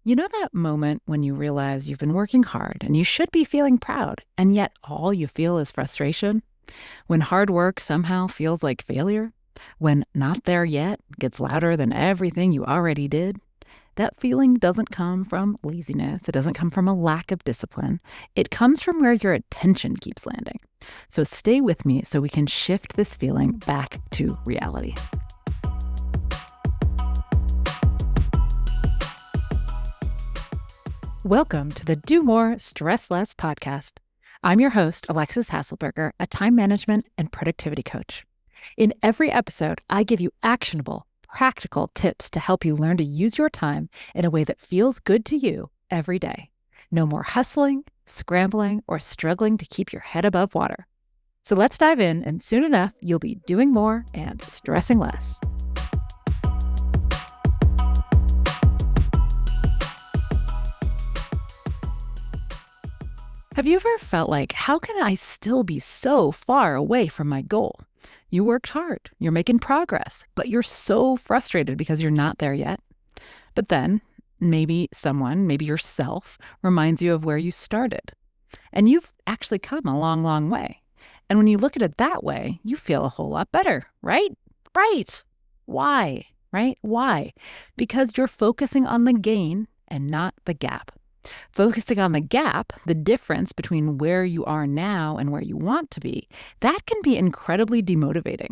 You know that moment when you realize you've been working hard and you should be feeling proud, and yet all you feel is frustration? When hard work somehow feels like failure? When not there yet gets louder than everything you already did? That feeling doesn't come from laziness. It doesn't come from a lack of discipline. It comes from where your attention keeps landing. So stay with me so we can shift this feeling back to reality. Welcome to the Do More, Stress Less podcast. I'm your host, Alexis Hasselberger, a time management and productivity coach. In every episode, I give you actionable, practical tips to help you learn to use your time in a way that feels good to you every day. No more hustling, scrambling, or struggling to keep your head above water. So let's dive in, and soon enough, you'll be doing more and stressing less. Have you ever felt like, how can I still be so far away from my goal? You worked hard, you're making progress, but you're so frustrated because you're not there yet. But then maybe someone, maybe yourself, reminds you of where you started. And you've actually come a long, long way. And when you look at it that way, you feel a whole lot better, right? Right. Why? Right? Why? Because you're focusing on the gain and not the gap. Focusing on the gap, the difference between where you are now and where you want to be, that can be incredibly demotivating.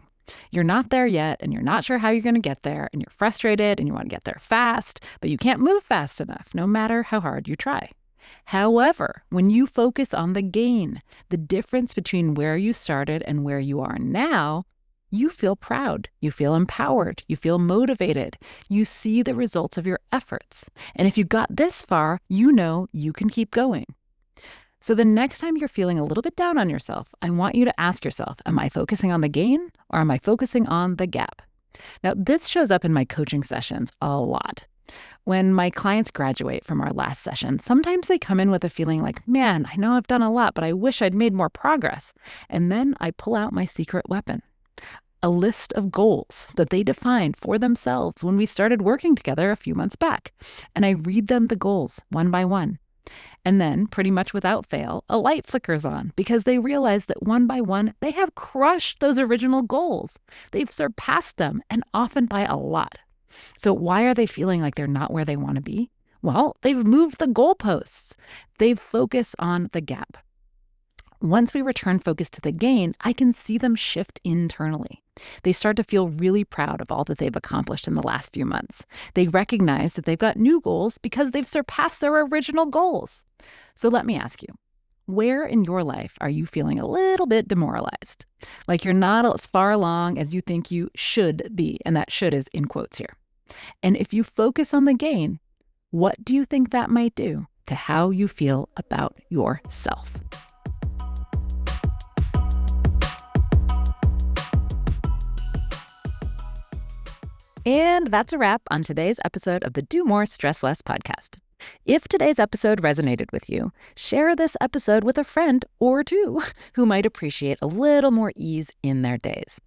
You're not there yet, and you're not sure how you're going to get there, and you're frustrated, and you want to get there fast, but you can't move fast enough, no matter how hard you try. However, when you focus on the gain, the difference between where you started and where you are now, you feel proud, you feel empowered, you feel motivated, you see the results of your efforts. And if you got this far, you know you can keep going. So the next time you're feeling a little bit down on yourself, I want you to ask yourself, am I focusing on the gain or am I focusing on the gap? Now, this shows up in my coaching sessions a lot. When my clients graduate from our last session, sometimes they come in with a feeling like, man, I know I've done a lot, but I wish I'd made more progress. And then I pull out my secret weapon. A list of goals that they defined for themselves when we started working together a few months back. And I read them the goals one by one. And then, pretty much without fail, a light flickers on because they realize that one by one, they have crushed those original goals. They've surpassed them, and often by a lot. So why are they feeling like they're not where they want to be? Well, they've moved the goalposts. They've focused on the gap. Once we return focus to the gain, I can see them shift internally. They start to feel really proud of all that they've accomplished in the last few months. They recognize that they've got new goals because they've surpassed their original goals. So let me ask you, where in your life are you feeling a little bit demoralized? Like you're not as far along as you think you should be, and that should is in quotes here. And if you focus on the gain, what do you think that might do to how you feel about yourself? And that's a wrap on today's episode of the Do More, Stress Less podcast. If today's episode resonated with you, share this episode with a friend or two who might appreciate a little more ease in their days.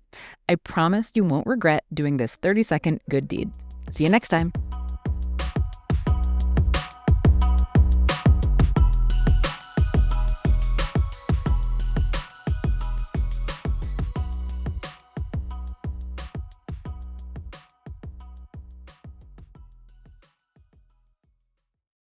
I promise you won't regret doing this 30-second good deed. See you next time.